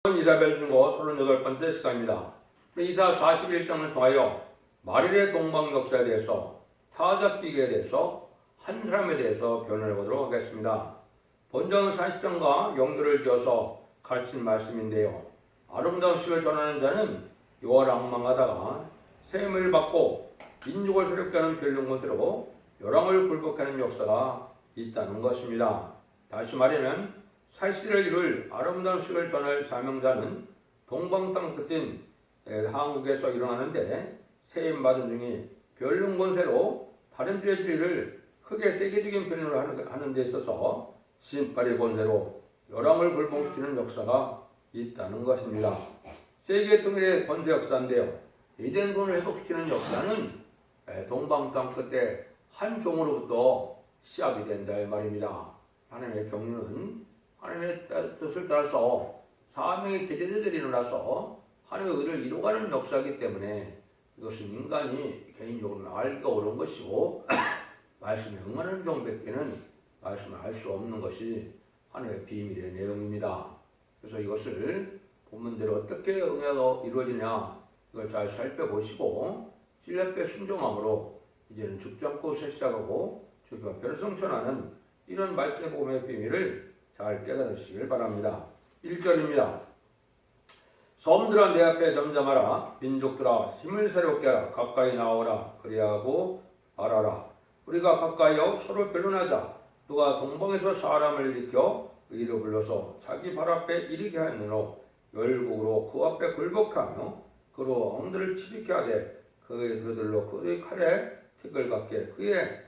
이사벨 중고 38번째 시간입니다. 이사 41장을 통하여 마릴의 동방 역사에 대해서, 타작비계에 대해서, 한 사람에 대해서 변론해 보도록 하겠습니다. 본章 40장과 연결을 지어서 가르친 말씀인데요. 아름다운 식을 전하는 자는 여호와를 앙망하다가 세임을 받고 민족을 새롭게 하는 변론군대로 열왕을 굴복하는 역사가 있다는 것입니다. 다시 말하면 살시를 이룰 아름다운 식을 전할 사명자는 동방 땅 끝인 한국에서 일어나는데 세임받은 중이 변론 권세로 다른 들의 진리를 크게 세계적인 변론을 하는 데 있어서 신발의 권세로 열왕을 굴복시키는 역사가 있다는 것입니다. 세계 통일의 권세 역사인데요. 이den돈을 회복시키는 역사는 동방 땅 끝에 한 종으로부터 시작이 된다 이 말입니다. 하나님의 경륜은 하나님의 뜻을 따라서 사명의 계제들이 일어나서 하나님의 의를 이루어가는 역사이기 때문에 이것은 인간이 개인적으로 알기가 어려운 것이고 말씀에 응하는 종밖에는 말씀을 알 수 없는 것이 하나님의 비밀의 내용입니다. 그래서 이것을 본문대로 어떻게 응해가 이루어지냐 이걸 잘 살펴보시고 신뢰에 순종함으로 이제는 죽지 않고 세시다가고 주가 변성천하는 이런 말씀의 복음의 비밀을 잘 깨달으시길 바랍니다. 1절입니다. 섬들아 내 앞에 잠잠하라. 민족들아 힘을 새롭게 하라. 가까이 나오라. 그리하고 말하라. 우리가 가까이여 서로 변론하자. 누가 동방에서 사람을 일으켜 의로 불러서 자기 발 앞에 이르게 하느노 열국으로 그 앞에 굴복하며 그로 엉들을 치리게 하되 그들로 그의 칼에 틱을 갖게 그의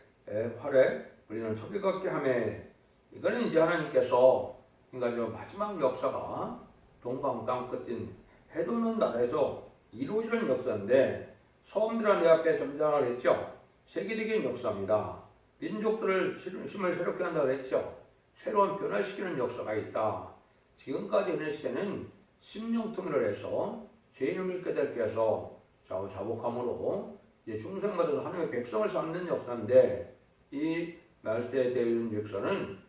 활에 우리는 촉을 갖게 하매. 이거는 이제 하나님께서 그러니까 마지막 역사가 동방 땅 끝인 해돋는 나라에서 이루어지는 역사인데 섬들아 내 앞에 잠잠하라 했죠. 세계적인 역사입니다. 민족들을 힘을 새롭게 한다고 했죠. 새로운 변화시키는 역사가 있다. 지금까지 있는 시대는 심령통일을 해서 죄인을 깨닫게 해서 자복함으로 이제 중생받아서 하나님의 백성을 삼는 역사인데 이 말세에 대한 역사는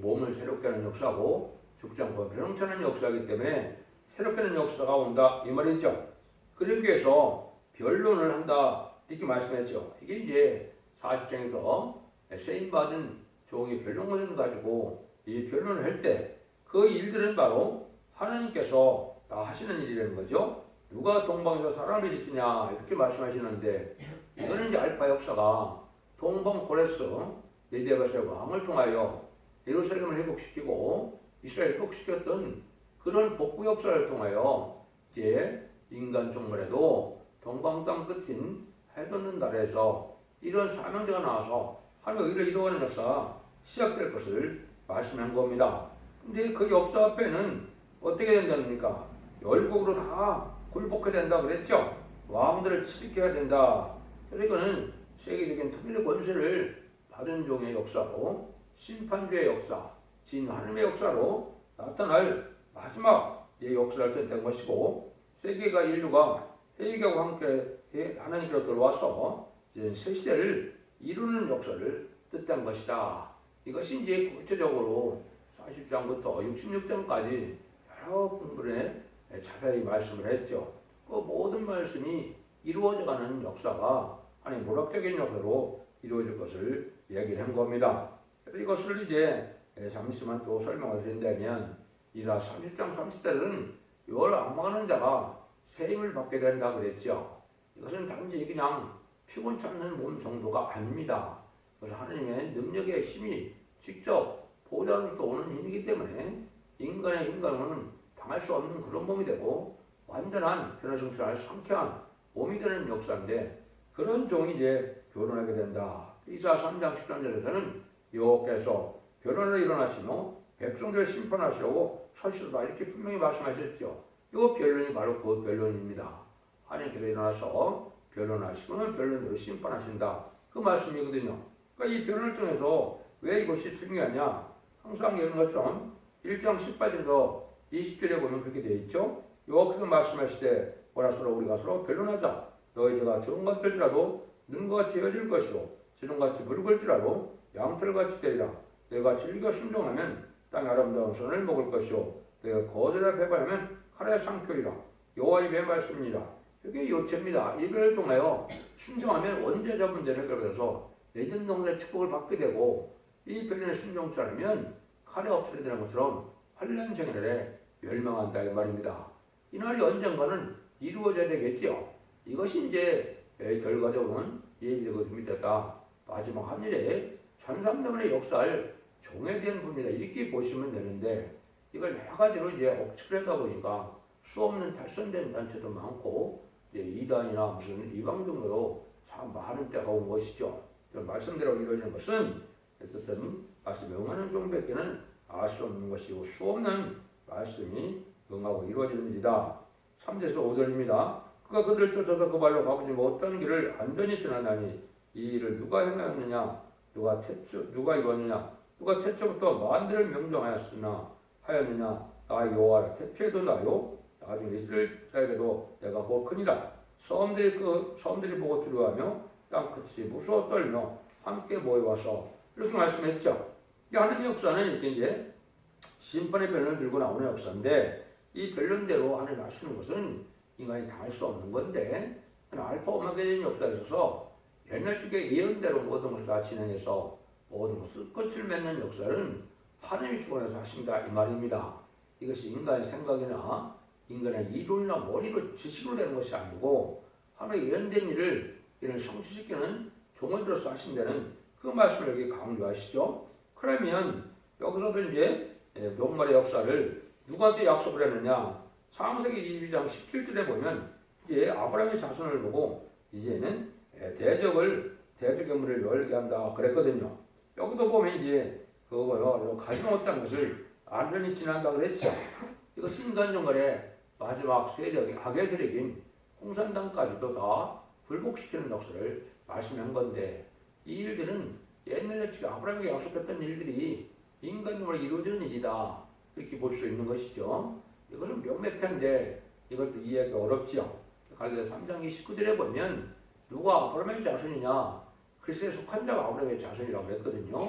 몸을 새롭게 하는 역사고 죽지 않고 변형차는 역사이기 때문에 새롭게 하는 역사가 온다 이 말이죠. 그러기 위해서 변론을 한다 이렇게 말씀했죠. 이게 이제 40장에서 세임받은 종이 변론권을 가지고 이 변론을 할 때 그 일들은 바로 하나님께서 다 하시는 일이라는 거죠. 누가 동방에서 사람을 일으키냐 이렇게 말씀하시는데 이거는 이제 알파 역사가 동방 고레스 네디아바스의 왕을 통하여 예루살렘을 회복시키고 이스라엘 회복시켰던 그런 복구 역사를 통하여 이제 인간 종말에도 동방 땅 끝인 해돋는 나라에서 이런 사명자가 나와서 하나님의 의를 이루어가는 역사가 시작될 것을 말씀한 겁니다. 근데 그 역사 앞에는 어떻게 된답니까? 열국으로 다 굴복해야 된다 그랬죠. 왕들을 치리켜야 된다. 그래서 이거는 세계적인 통일의 권세를 받은 종의 역사고 심판주의 역사, 진 하나님의 역사로 나타날 마지막 역사를 뜻한 것이고 세계가 인류가 회개하고 함께 하나님께로 들어와서 이제 새 시대를 이루는 역사를 뜻한 것이다. 이것이 이제 구체적으로 40장부터 66장까지 여러 분들의 자세히 말씀을 했죠. 그 모든 말씀이 이루어져가는 역사가 하나님 모략적인 역사로 이루어질 것을 얘기를 한 겁니다. 그래서 이것을 이제 잠시만 또 설명을 드린다면 이사 30장 30절은 이걸 앙망하는 자가 세임을 받게 된다 그랬죠. 이것은 단지 그냥 피곤 찾는 몸 정도가 아닙니다. 그래서 하나님의 능력의 힘이 직접 보좌로부터 오는 힘이기 때문에 인간의 인간은 당할 수 없는 그런 몸이 되고 완전한 변화성찰할 상쾌한 몸이 되는 역사인데 그런 종이 이제 변론하게 된다. 이사 3장 13절에서는 여호와께서 변론을 일어나시며 백성들을 심판하시려고 서시로다 이렇게 분명히 말씀하셨죠. 이 변론이 바로 그 변론입니다. 하나님께서 일어나서 변론하시면 변론으로 심판하신다. 그 말씀이거든요. 그러니까 이 변론을 통해서 왜 이것이 중요하냐? 항상 이런 것처럼 1장 18절에서 20절에 보면 그렇게 되어 있죠. 여호와께서 말씀하시되 오라 서로 우리가 서로 변론하자. 너희들과 좋은 것 될지라도 눈과 같이 헤어질 것이요 지름같이 붉을지라도 양털같이 되리라. 내가 진리가 순종하면 땅의 아름다운 선을 먹을 것이요 내가 거절하여 배반하면 칼의 상표이라 여호와의 말씀이니라. 이게 요체입니다. 이걸 통하여 순종하면 원죄자 문제를 해결해서 내년 동안의 축복을 받게 되고, 이 변론에 순종치 않으면 칼에 엎드려 되는 것처럼 환란정열에 멸망한다 이 말입니다. 이 날이 언젠가는 이루어져야 되겠죠. 이것이 이제 결과적으로는 예비되고 준비됐다. 마지막 한일에 천삼년의 역사를 종에 대한 분이다 이렇게 보시면 되는데, 이걸 여러 가지로 이제 억측을 하다 보니까 수없는 탈선된 단체도 많고, 이제 이단이나 무슨 이방 정도로 참 많은 때가 온 것이죠. 말씀대로 이루어지는 것은 어쨌든 말씀 응하는 종밖에는 알 수 없는 것이고, 수없는 말씀이 응하고 이루어지는 일이다. 3절에서 5절입니다. 그가 그들을 쫓아서 그 발로 가보지 못하는 길을 안전히 지나다니 이 일을 누가 행하였느냐, 누가 이뤘느냐, 누가 태초부터 만대를 명령하였으나 하였느냐, 나 여호와라. 태초에도 나요, 나중에 이스라엘 자에게도 내가 곧 크니라. 섬들이 보고 두려워하며 땅끝이 무서워 떨며 함께 모여와서, 이렇게 말씀했죠. 하나님의 역사는 이렇게 이제 심판의 변론을 들고 나오는 역사인데, 이 변론대로 하나님 하시는 것은 인간이 다 할 수 없는 건데, 알파 오메가적인 역사에 있어서 옛날 쪽에 예언대로 모든 것을 다 진행해서 모든 것을 끝을 맺는 역사는 하나님이 주관해서 하신다 이 말입니다. 이것이 인간의 생각이나 인간의 이론이나 머리로 지식으로 되는 것이 아니고, 하나의 예언된 일을 이를 성취시키는 종을 들어서 하신다는 그 말씀을 여기 강조하시죠. 그러면 여기서도 이제 녹말의 역사를 누구한테 약속을 했느냐, 창세기 22장 17절에 보면 이제 아브라함의 자손을 보고 이제는 대적의 문을 열게 한다 그랬거든요. 여기도 보면 이제 그거요, 가지마 못한 것을 안전히 지난다 그랬죠. 이것이 인간종말의 마지막 세력인 악의 세력인 공산당까지도 다 불복시키는 역사를 말씀한 건데, 이 일들은 옛날에 아브라함에게 약속했던 일들이 인간적으로 이루어지는 일이다 이렇게 볼 수 있는 것이죠. 이것은 명백한데 이것도 이해하기 어렵죠. 갈라디아 3장 29절에 보면 누가 아브라함의 자손이냐, 그리스도에 속한 자가 아브라함의 자손이라고 했거든요.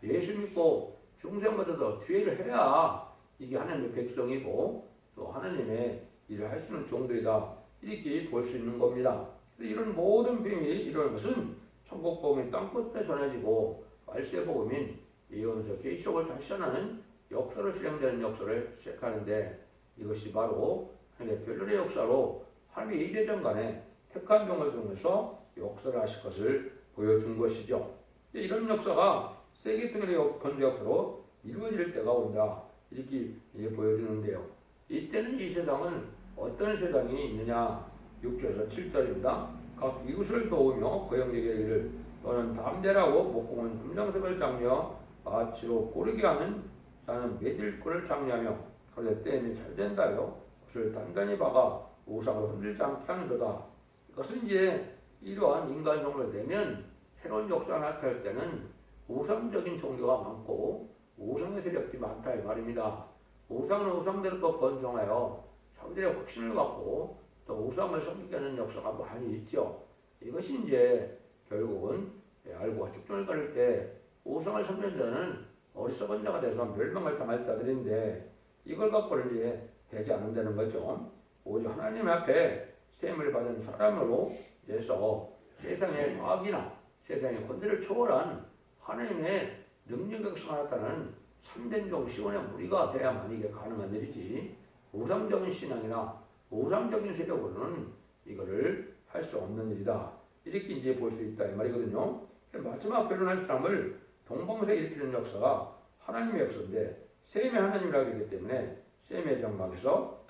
예수 믿고 중생 받아서 죄를 해야 이게 하나님의 백성이고 또 하나님의 일을 할 수 있는 종들이다 이렇게 볼 수 있는 겁니다. 이런 모든 비밀이 이루어지는 것은 천국 복음이 땅끝에 전해지고 말세 복음인 예언서 계시록을 다시 전하는 역사로 진행되는 역사를 시작하는데, 이것이 바로 하나님의 변론의 역사로 하나님의 이대전 간에 택한 종을 통해서 역사를 하실 것을 보여준 것이죠. 이런 역사가 세계통일의 번제 역사로 이루어질 때가 온다 이렇게 보여주는데요. 이때는 이 세상은 어떤 세상이 있느냐, 6절에서 7절입니다. 각 이웃을 도우며 거형에게 이르기를 너는 담대라고 목공은 금장색을 장려 마치로 고르게 하는 자는 매질꾼을 장려하며 그런데 땜이 잘 된다요 그것을 단단히 박아 우상을 흔들지 않게 하는도다. 이것은 이제 이러한 인간종을 되면 새로운 역사가 나타날 때는 우상적인 종교가 많고 우상의 세력이 많다 이 말입니다. 우상은 우상대로 또 번성하여 자기들의 확신을 갖고 또 우상을 섬기게 하는 역사가 많이 있죠. 이것이 이제 결국은 알고와 직종을 가릴 때 우상을 섬기는 자는 어리석은 자가 돼서 멸망을 당할 자들인데, 이걸 갖고는 이제 되지 않는다는 거죠. 오직 하나님 앞에 세임을 받은 사람으로 해서 세상의 과학이나 세상의 권위를 초월한 하나님의 능력의 역사가 나타나는 참된 종 시온의 무리가 돼야만 이게 가능한 일이지, 우상적인 신앙이나 우상적인 세력으로는 이거를 할 수 없는 일이다 이렇게 이제 볼 수 있다 이 말이거든요. 마지막 변론할 사람을 동방색에 일으키는 역사가 하나님의 역사인데, 셈의 하나님이라고 하기 때문에 셈의 장막에서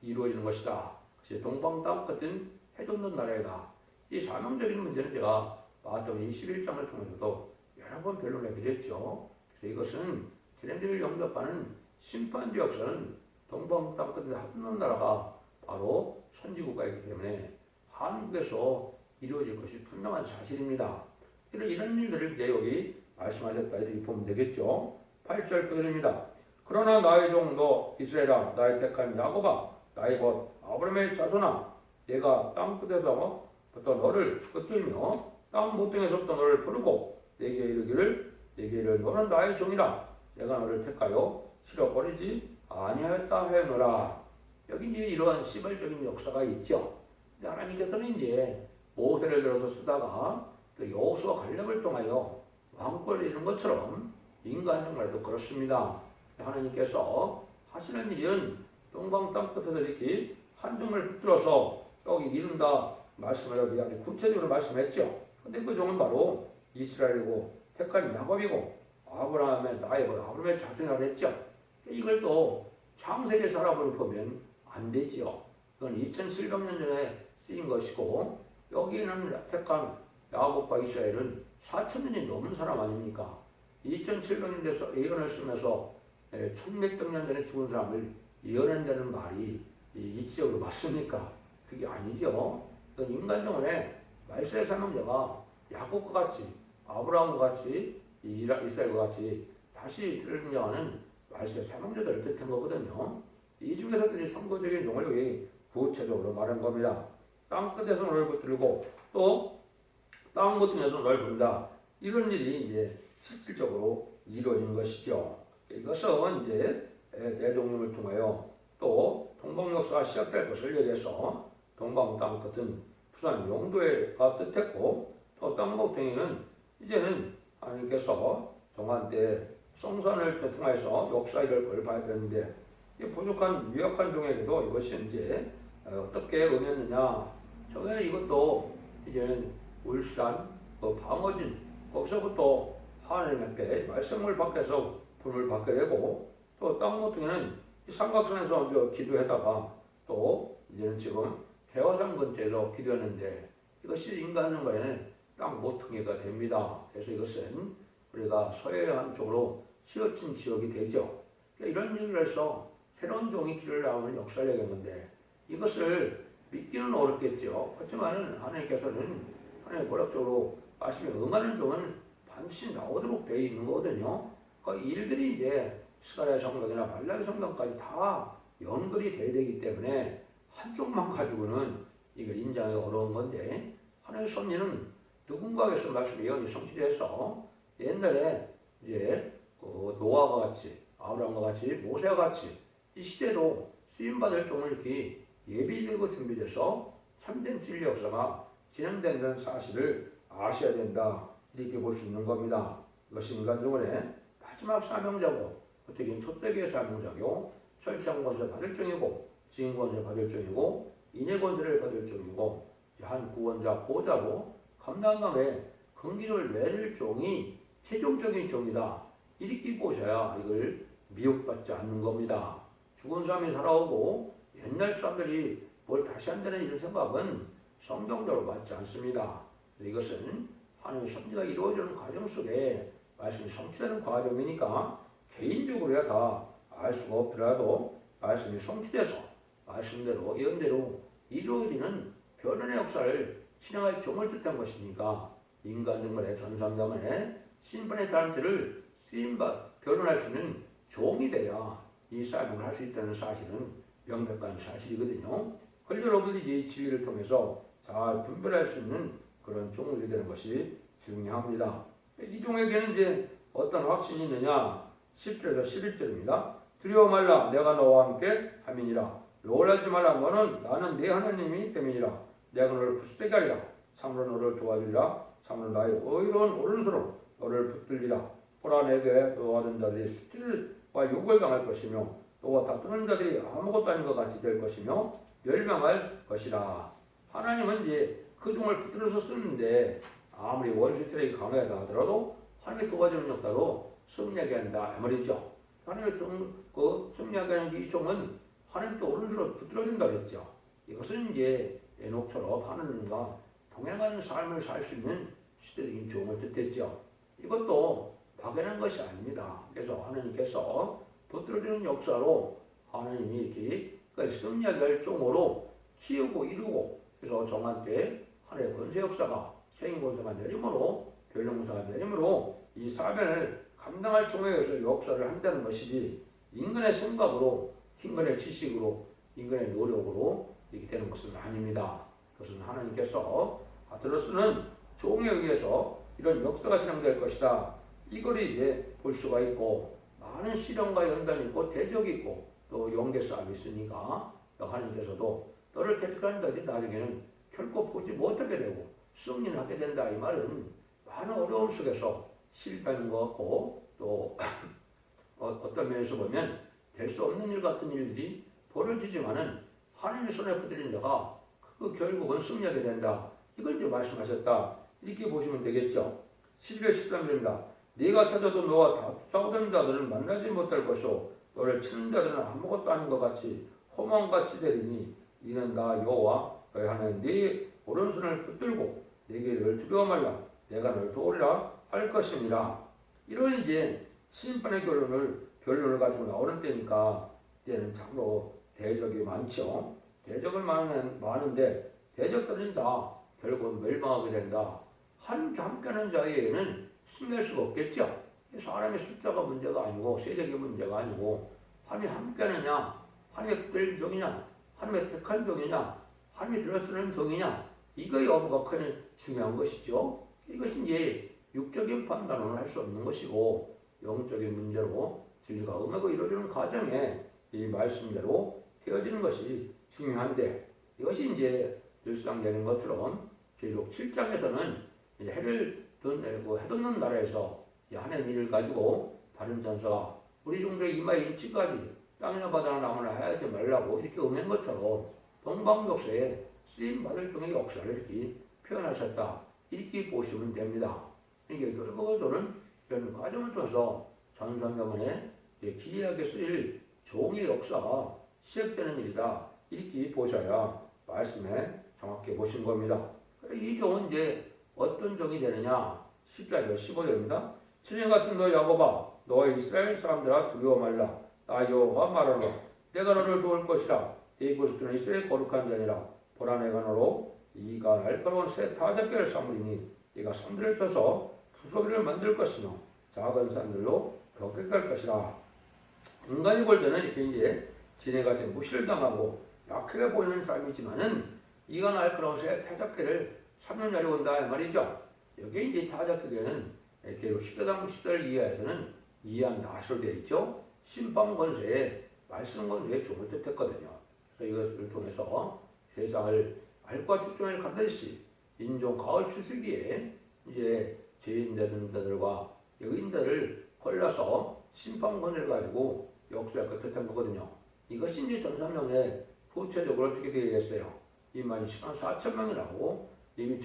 이루어지는 것이다. 그것이 동방 땅 같은 해돋는 나라이다. 이 사명적인 문제는 제가 마태복음 21장을 통해서도 여러 번 변론해 드렸죠. 그래서 이것은 지난주를 영접하는 심판주 역사는 동방 땅 같은 해돋는 나라가 바로 선지국가이기 때문에 한국에서 이루어질 것이 분명한 사실입니다. 이런 일들을 이제 여기 말씀하셨다 이렇게 보면 되겠죠. 8절 그들입니다. 그러나 나의 종 너 이스라엘아, 나의 택한 야곱아, 나의 곧 아브라함의 자손아, 내가 땅 끝에서부터 너를 끄들며 땅 모퉁이에서부터 너를 부르고 내게 이르기를 너는 나의 종이라, 내가 너를 택하여 실어버리지 아니하였다 하였노라. 여기 이제 이러한 시발적인 역사가 있죠. 근데 하나님께서는 이제 모세를 들어서 쓰다가 또 여호수아 갈렙을 통하여 왕권을 이룬 것처럼 인간 정말도 그렇습니다. 하나님께서 하시는 일은 동방 땅끝에서 이렇게 한 종을 붙들어서 여기 이룬다 말씀을 여기 아주 구체적으로 말씀했죠. 근데 그 종은 바로 이스라엘이고 택한 야곱이고 아브라함의 나이고 아브라함의 자손이라고 했죠. 이걸 또 창세기 사람으로 보면 안 되지요. 그건 2700년 전에 쓰인 것이고 여기는 택한 야곱과 이스라엘은 4000년이 넘은 사람 아닙니까? 2700년 돼서 예언을 쓰면서 1600년 전에 죽은 사람을 예언한다는 말이 이치적으로 맞습니까? 그게 아니죠. 인간 영혼에 말세의 사명자가 야곱과 같이 아브라함과 같이 이스라엘과 같이 다시 등장하는 말세의 사명자들을 뜻한 거거든요. 이 중에서도 선거적인 용어를 여기 구체적으로 말한 겁니다. 땅끝에서 너를 붙들고 또 땅 모퉁이에서 너를 부른다. 이런 일이 이제 실질적으로 이루어진 것이죠. 이것은 이제 대종님을 통하여 또 동방 역사가 시작될 것을 얘기해서 동방 땅끝은 부산 용도가 뜻했고 또 땅 모퉁이는 이제는 하나님께서 정한 때 성산을 통해서 역사 일을 봐야 되는데 부족한 유약한 종에게도 이것이 이제 어떻게 응했느냐. 저게 이것도 이제는 울산, 방어진 거기서부터 하나님께 말씀을 밖에서 불을 받게 되고 또 땅 모퉁이는 삼각선에서 기도하다가 또 이제는 지금 개화산 근처에서 기도했는데 이것이 인간 중간에는 땅 모퉁이가 됩니다. 그래서 이것은 우리가 서해안 쪽으로 치어친 지역이 되죠. 그러니까 이런 일을 해서 새로운 종이 길을 나오는 역사를 얘기했는데 이것을 믿기는 어렵겠죠. 그렇지만 하나님께서는 하나님 권력적으로 말씀에 응하는 종은 반드시 나오도록 되어 있는 거거든요. 그 일들이 이제 스가랴 성경이나 발라기 성경까지 다 연결이 돼야 되기 때문에 한쪽만 가지고는 이걸 인정하기 어려운 건데 하나님의 섭리는 누군가에서 말씀 예언이 성취돼서 옛날에 이제 노아와 같이 아브라함과 같이 모세와 같이 이 시대도 쓰임받을 종을 이렇게 예비되고 준비돼서 참된 진리 역사가 진행되는 사실을 아셔야 된다. 이렇게 볼 수 있는 겁니다. 이것이 인간 중에 마지막 사명자고 어떻게 촛대기의 사명자고 설치한 권세를 받을 종이고 지은 권세를 받을 종이고 인의 권세를 받을 종이고 한 구원자 보호자로 감당한 다음에 긍기를 내릴 종이 최종적인 종이다. 이렇게 보셔야 이걸 미혹받지 않는 겁니다. 죽은 사람이 살아오고 옛날 사람들이 뭘 다시 한다는 이런 생각은 성경적으로 맞지 않습니다. 이것은 하나님의 섭리가 이루어지는 과정 속에 말씀이 성취되는 과정이니까 개인적으로야 다 알 수가 없더라도 말씀이 성취돼서 말씀대로 예언대로 이루어지는 변론의 역사를 진행할 종을 뜻한 것이니까 인간 등만의 전상자만의 신분의 단체를 쓰임받 변론할 수 있는 종이 돼야 이 사명을 할 수 있다는 사실은 명백한 사실이거든요. 그래서 여러분들이 이 지위를 통해서 잘 분별할 수 있는 그런 종이 되는 것이 중요합니다. 이 종에게는 이제 어떤 확신이 있느냐? 10절에서 11절입니다. 두려워 말라 내가 너와 함께 함이니라. 놀라지 말라 너는 나는 네 하나님이 됨이니라. 내가 너를 굳세게 하리라. 참으로 너를 도와주리라. 참으로 나의 의로운 오른손으로 너를 붙들리라. 보라 내게 도와준 자들이 수치와 욕을 당할 것이며 너와 다투는 자들이 아무것도 아닌 것 같이 될 것이며 멸망할 것이라. 하나님은 이제 그 종을 붙들어서 쓰는데 아무리 원수 세력이 강하다 하더라도 하나님이 도와주는 역사로 승리하게 한다 이 말이죠. 하나님의 승리하게 하는 이 종은 하나님께 오른손으로 붙들어준다 그랬죠. 이것은 이제 에녹처럼 하나님과 동행하는 삶을 살 수 있는 시대적인 종을 뜻했죠. 이것도 막연한 것이 아닙니다. 그래서 하나님께서 붙들어주는 역사로 하나님이 이렇게 승리하게 할 종으로 키우고 이루고 그래서 정한 때 하나님의 권세 역사가 생인 권세가 내림으로 변론사가 내림으로 이 사변을 감당할 종에 의해서 역사를 한다는 것이지 인간의 생각으로 인간의 지식으로 인간의 노력으로 이렇게 되는 것은 아닙니다. 그것은 하나님께서 들어쓰는 종에 의해서 이런 역사가 진행될 것이다. 이걸 이제 볼 수가 있고 많은 시련과 연단이 있고 대적이 있고 또 연계 싸움이 있으니까 하나님께서도 너를 택한 자들이 나중에는 결코 보지 못하게 되고 승리하게 된다. 이 말은 많은 어려움 속에서 실패하는 것 같고 또 어떤 면에서 보면 될 수 없는 일 같은 일들이 벌어지지만은 하나님의 손에 붙들린 자가 그 결국은 승리하게 된다. 이걸 이제 말씀하셨다. 이렇게 보시면 되겠죠. 11절 13절입니다. 네가 찾아도 너와 싸우던 자들은 만나지 못할 것이요 너를 치는 자들은 아무것도 아닌 것 같이 호망같이 되리니 이는 나 여호와 너희 하나님 네 오른손을 붙들고 내게 늘 두려워 말라 내가 너를 도우리라 할 것입니다. 이런 이제 심판의 결론을 가지고 나오는 때니까 때는 참으로 대적이 많죠. 대적은 많은데 대적들은 다 결국은 멸망하게 된다. 함께하는 자에게는 승리할 수가 없겠죠. 사람의 숫자가 문제가 아니고 세력의 문제가 아니고 하나님이 함께하느냐 하나님의 붙들린 종이냐 하나님의 택한 종이냐 하나님이 들어쓰는 종이냐 이거 여부가 큰 중요한 것이죠. 이것이 이제 육적인 판단으로는 할 수 없는 것이고 영적인 문제로 진리가 응하고 이루어지는 과정에 이 말씀대로 되어지는 것이 중요한데 이것이 이제 일상적인 것처럼 계속 7장에서는 해를 해돋는 나라에서 하나님 일을 가지고 다른 전사가 우리 종들의 이마에 인치까지 땅이나 바다나 나무나 하지 말라고 이렇게 응한 것처럼 동방독서에 쓰임받을 종의 역사를 이렇게 표현하셨다. 이렇게 보시면 됩니다. 이게 결국으로는 이런 과정을 통해서 전성경에 기이하게 쓰일 종의 역사가 시작되는 일이다. 이렇게 보셔야 말씀에 정확히 보신 겁니다. 이 종은 이제 어떤 종이 되느냐? 14절 15절입니다. 친히 같은 너 야곱아 너 이스라엘 사람들아 두려워 말라 나 여호와 말하노라 내가 너를 도울 것이라 네 구속주는 이스라엘 거룩한 자니라 보라 내가 너로 이가 날카로운 새 타작개를 삼으리니 네가 산들을 쳐서 부소리를 만들 것이며 작은 산들로 벽격할 것이라. 인간이 볼 때는 이렇게 이제 지네같이 무시를 당하고 약하게 보이는 사람이지만은 이가 날카로운 새 타작개를 3년 날이 온다 이 말이죠. 여기 이제 타작개는 계속 10대당 10대를 이해해서는 이해한 낫으로 되어 있죠. 심판 권세에 말씀 권세에 종을 뜻했거든요. 그래서 이것을 통해서 세상을 알과 축전을 가듯이 인종 가을 추수기에 이제 죄인들과 여인들을 골라서 심판 권세를 가지고 역사할 것 뜻한 거거든요. 이것이 이제 전산명에 구체적으로 어떻게 되겠어요? 21만 4천 명이라고 이미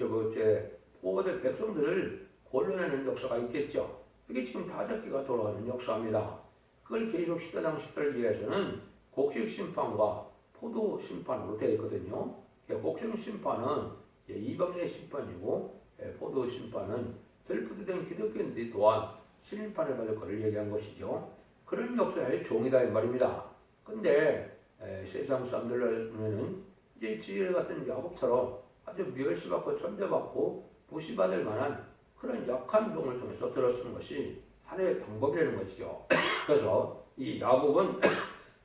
보호될 백성들을 골라내는 역사가 있겠죠. 이게 지금 다작기가 돌아가는 역사입니다. 그걸 계속 시대당 시대를 위해서는 곡식 심판과 포도 심판으로 되어 있거든요. 곡식 심판은 이방인의 심판이고 포도 심판은 들푸드된 기독교인들이 또한 심판을 받을 것을 얘기한 것이죠. 그런 역사의 종이다 이 말입니다. 근데 세상 사람들은 이제 지혜 같은 야곱처럼 아주 멸시받고 천대받고 무시받을 만한 그런 약한 종을 통해서 들어쓰는 것이 하나의 방법이라는 것이죠. 그래서 이 야곱은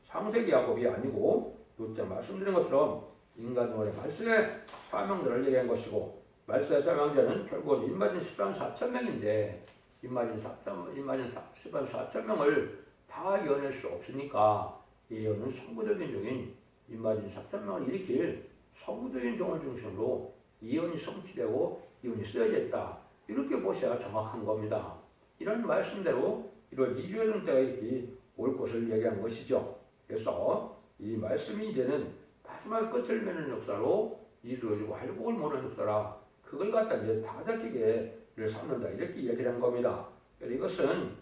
창세기 야곱이 아니고 요점 말씀드린 것처럼 인간의 말씀의 사명들을 얘기한 것이고 말씀의 사명자는 결국은 인마진 10만 4천 명인데 인마진 10만 4천 명을 다 이어낼 수 없으니까 예언은 성부적인 종인 인마진 4천 명을 일으킬 성부적인 종을 중심으로 예언이 성취되고 예언이 쓰여져 있다. 이렇게 보셔야 정확한 겁니다. 이런 말씀대로 1월 2주의 전때가 이렇게 올 것을 얘기한 것이죠. 그래서 이 말씀이 이제는 마지막 끝을 맺는 역사로 이루어지고 할복을 모는 역사라 그걸 갖다 이제 다잡히게를 삼는다 이렇게 얘기를 한 겁니다. 이것은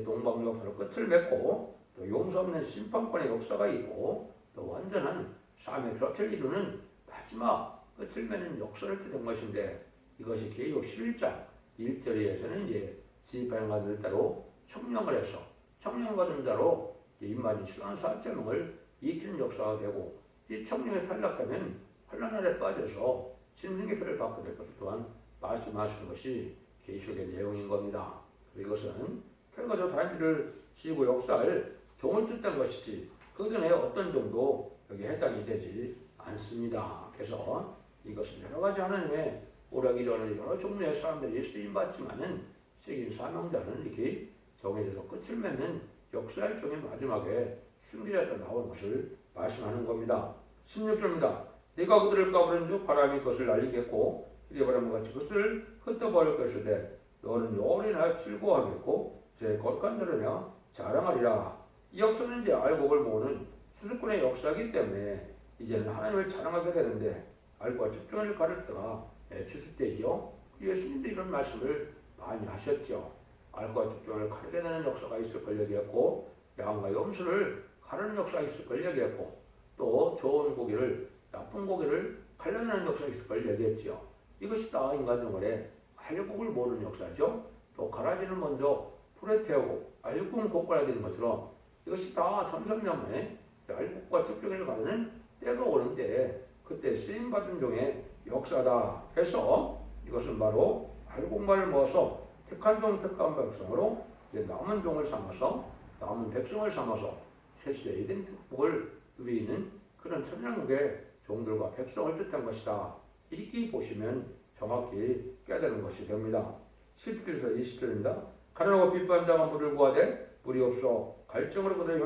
동방 역사로 끝을 맺고 또 용서 없는 심판권의 역사가 있고 또 완전한 삶의 벽을 이루는 마지막 끝을 맺는 역사를 뜻한 것인데 이것이 계시록 11장 1절에서는 이제 지휘파를 받을 대로 청령을 해서 청령 받은 자로 인만이 10만 4천 명을 익히는 역사가 되고 이 청령에 탈락하면 환란 아래 빠져서 짐승의 표를 받게 될 것을 또한 말씀하시는 것이 계시록의 내용인 겁니다. 이것은 결과적으로 다른 일을 지고 역사할 종을 뜻한 것이지 그 전에 어떤 종도 여기 해당이 되지 않습니다. 그래서 이것은 여러 가지 하나님의 오락이 일어나는 여러 종류의 사람들이 쓰임받지만은 세긴 사명자는 이렇게 정해져서 끝을 맺는 역사의 종의 마지막에 승리자가 나오는 것을 말씀하는 겁니다. 16절입니다. 네가 그들을 까부른즉 바람이 그것을 날리겠고 이리 바람과 같이 그것을 흩어버릴 것이되 너는 오래나 즐거워하겠고 제 거룩한 자르냐 자랑하리라. 이 역사는 이제 알곡을 모으는 수수꾼의 역사이기 때문에 이제는 하나님을 자랑하게 되는데 알과 집중을 가를 때가 추수 때죠. 예수님도 이런 말씀을 많이 하셨죠. 알과 집중을 가르게 되는 역사가 있을 걸 얘기했고 양과 염소를 가르는 역사가 있을 걸 얘기했고 또 좋은 고기를 나쁜 고기를 갈라내는 역사가 있을 걸 얘기했죠. 이것이 다 인간 생활에 알곡을 모르는 역사죠. 또 가라지를 먼저 불에 태우고 알곡은 볶아야 되는 것처럼 이것이 다 천선년만에 알곡과 집중을 가르는 때가 오는데 그때 쓰임받은 종의 역사다 해서 이것은 바로 알곡만을 모아서 택한 종 택한 백성으로 남은 종을 삼아서 남은 백성을 삼아서 새시대에 된 축복을 누리는 그런 천년국의 종들과 백성을 뜻한 것이다. 이렇게 보시면 정확히 깨달은 것이 됩니다. 11절에서 20절입니다. 가난하고 빚받은 자가 물을 구하되 물이 없어 갈증으로 그들의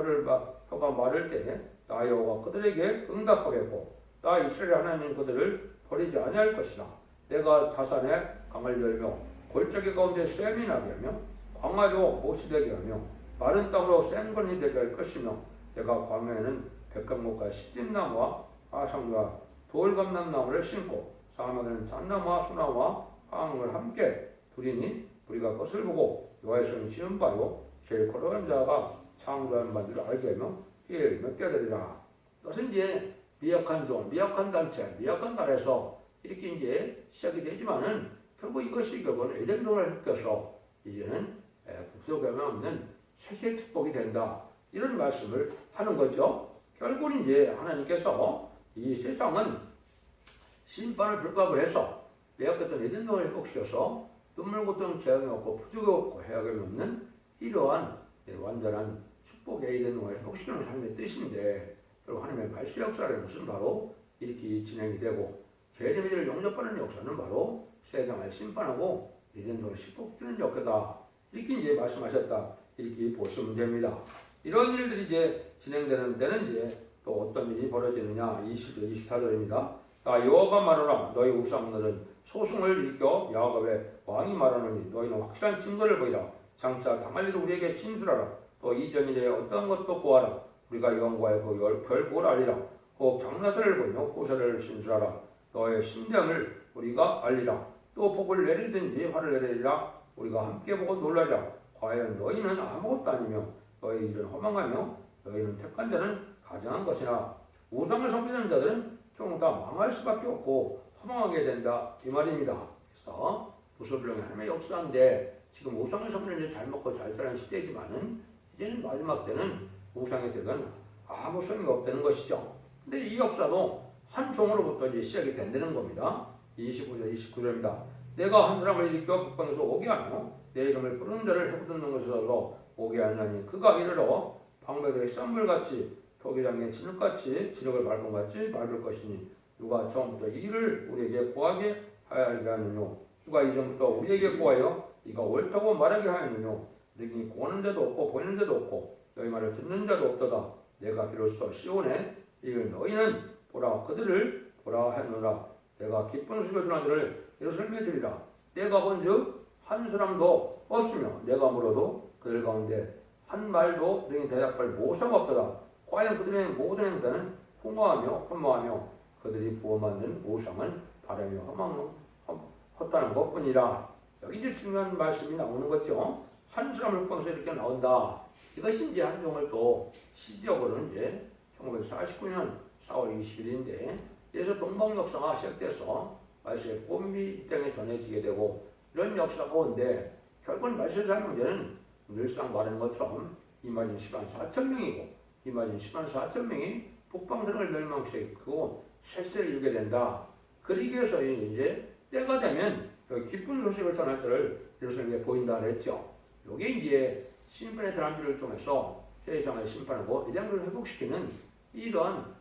혀가 마를 때 나 여호와가 그들에게 응답하겠고 나 이스라엘 하나님은 그들을 버리지 아니할 것이다. 내가 자산에 강을 열며 골짜기 가운데 샘이 나게 하며 광야로 못이 되게 하며 마른 땅으로 생건이 되게 할 것이며 내가 광야에는 백각목과 시집나무와 화상과 돌감람나무를 심고 사막에는 잣나무와 소나무와 화합을 함께 두리니 우리가 그것을 보고 여호와의 손이 지은 바요 제일 거룩한 자가 창조한 바를 알게 하며 피해를 맺게 되리라. 이것은 이제 미약한 종, 미약한 단체, 미약한 나라에서 이렇게 이제 시작이 되지만은 결국 이것이 결국은 에덴동을 흡겨서 이제는 국속에만 없는 새세 축복이 된다. 이런 말씀을 하는 거죠. 결국은 이제 하나님께서 이 세상은 심판을 불갑을 해서 매약했던 에덴동을 회복시켜서 눈물 고통 재앙이 없고 부족이 없고 해악이 없는 이러한 완전한 축복의 에덴동을 회복시키는 하나님의 뜻인데 결국 하나님의 말세 역사라는 것은 바로 이렇게 진행이 되고 죄인들을 용납하는 역사는 바로 세상을 심판하고 에덴동을 축복시키는 역사다. 이렇게 이제 말씀하셨다. 이렇게 보시면 됩니다. 이런 일들이 이제 진행되는 데는 이제 또 어떤 일이 벌어지느냐 20절 24절입니다. 나 여호와가 말하라 너희 우상들은 소송을 일으켜 야곱의 왕이 말하노니 너희는 확실한 증거를 보이라. 장차 당할 일을 우리에게 진술하라. 또 이전일에 어떤 것도 보아라. 우리가 영과의 그 결국을 알리라. 혹 장나서를 보이며 고사를 진술하라. 너의 심령을 우리가 알리라. 또 복을 내리든지 화를 내리라. 우리가 함께 보고 놀라리라. 과연 너희는 아무것도 아니며 너희 일은 허망하며 너희는 택한 자는 가장한 것이나 우상을 섬기는 자들은 결국 다 망할 수밖에 없고 허망하게 된다. 이 말입니다. 그래서 부수불량의 하나님의 역사인데 지금 우상을 섬기는 자들 잘 먹고 잘 사는 시대지만은 이제는 마지막 때는 우상의 덕은 아무 소용이 없다는 것이죠. 근데 이 역사도 한 종으로부터 이제 시작이 된다는 겁니다. 25절 29절입니다. 내가 한 사람을 일으켜 북방에서 오게 하며 내 이름을 부르는 자를 해부듣는 것이라서 오게 하느니 그가 이르러 방백의 쌈물같이 토기장의 진흙같이 진흙을 밟은 같이 밟을 것이니 누가 처음부터 이를 우리에게 구하게 하게 하느뇨 누가 이전부터 우리에게 구하여 이가 옳다고 말하게 하느뇨 능히 고는 자도 없고 보이는 자도 없고 너희 말을 듣는 자도 없도다. 내가 비로소 시온에 이를 너희는 보라 그들을 보라 하노라. 내가 기쁜 소식을 전한 자를 예루살렘에 드리라. 내가 본즉 한 사람도 없으며 내가 물어도 그들 가운데 한 말도 능히 대답할 모사가 없도다. 과연 그들의 모든 행사는 풍화하며 험모하며 그들이 부어만든 우상은 바라며 헛다는 것뿐이라. 여기 이제 중요한 말씀이 나오는 거죠. 한 사람을 포함해서 이렇게 나온다. 이것이 이제 한 종을 또 시적으로는 이제 1949년 4월 20일인데 그래서 동방 역사가 시작돼서 말세의 꽃미 이 땅에 전해지게 되고 이런 역사가 온데 결국은 말세 사는 문제는 늘상 말하는 것처럼 이마진 10만 4천 명이고 이마진 10만 4천 명이 북방성을 멸망시키고 셋세를 이루게 된다. 그러기 위해서 이제 때가 되면 기쁜 소식을 전할 때를 예루살렘에 보인다 그랬죠. 이게 이제 심판의 대란주를 통해서 세상을 심판하고 이 땅을 회복시키는 이러한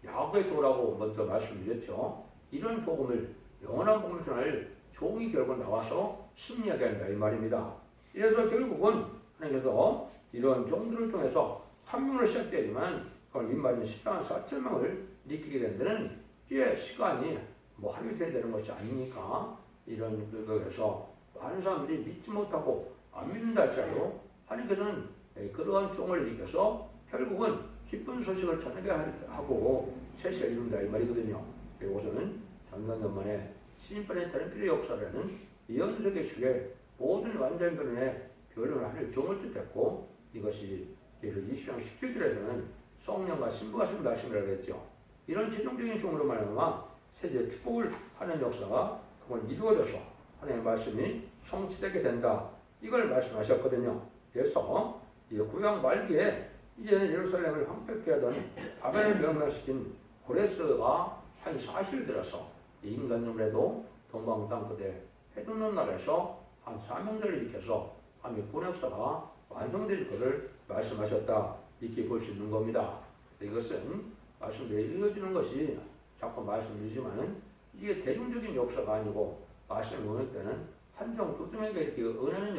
야곱의 도라고 먼저 말씀드렸죠. 이런 복음을 영원한 복음을 전할 종이 결국 나와서 승리하게 한다 이 말입니다. 그래서 결국은 하나님께서 이런 종들을 통해서 한 명으로 시작되지만 그럼 인마진 10만 4천 명을 일으키게 된 데는 꽤 시간이 뭐 하루 이틀 되는 것이 아니니까 이런 그래서 많은 사람들이 믿지 못하고 안 믿는다 할지라도 하나님께서는 그러한 종을 일으켜서 결국은 기쁜 소식을 전하게 하고 세세를 이룬다 이 말이거든요. 그리고서는 전강년 만에 신인반에 따른 필요 역사라는 이연석의 식의 모든 완전 변론에 변론을 하는 종을 뜻했고 이것이 계속 20장 17절에서는 성령과 신부가 쓴 말씀이라고 했죠. 이런 최종적인 종으로 말하면 세제 축복을 하는 역사가 그건 이루어져서 하나님의 말씀이 성취되게 된다. 이걸 말씀하셨거든요. 그래서 구약 말기에 이제는 예루살렘을 황폐케 하던 바벨을 명령시킨 고레스가 한 40일 들어서 인간놈에도 동방 땅 끝에 해돋는 날에서 한 사명들을 일으켜서 하나님의 본역사가 완성될 것을 말씀하셨다. 이렇게 볼 수 있는 겁니다. 이것은 말씀대로 이어지는 것이 자꾸 말씀드리지만은 이게 대중적인 역사가 아니고 말씀을 보낼 때는 한정 도중에게 이렇게 응하는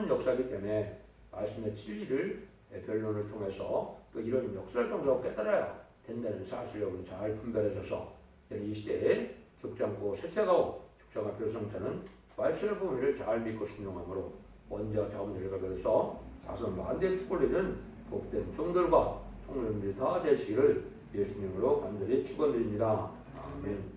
역사이기 때문에 말씀의 진리를 변론을 통해서 또 이런 역사를 통해서 깨달아야 된다는 사실을 잘 분별해줘서 이 시대에 적지 않고 세세가고 적정한 표성자는 말씀의 범위를 잘 믿고 순종함으로 먼저 자원들을 가져서 자손 만대의 축복을 이룬 복된 종들과 총련들이 다 되시기를 예수님으로 간절히 축원드립니다. 아멘.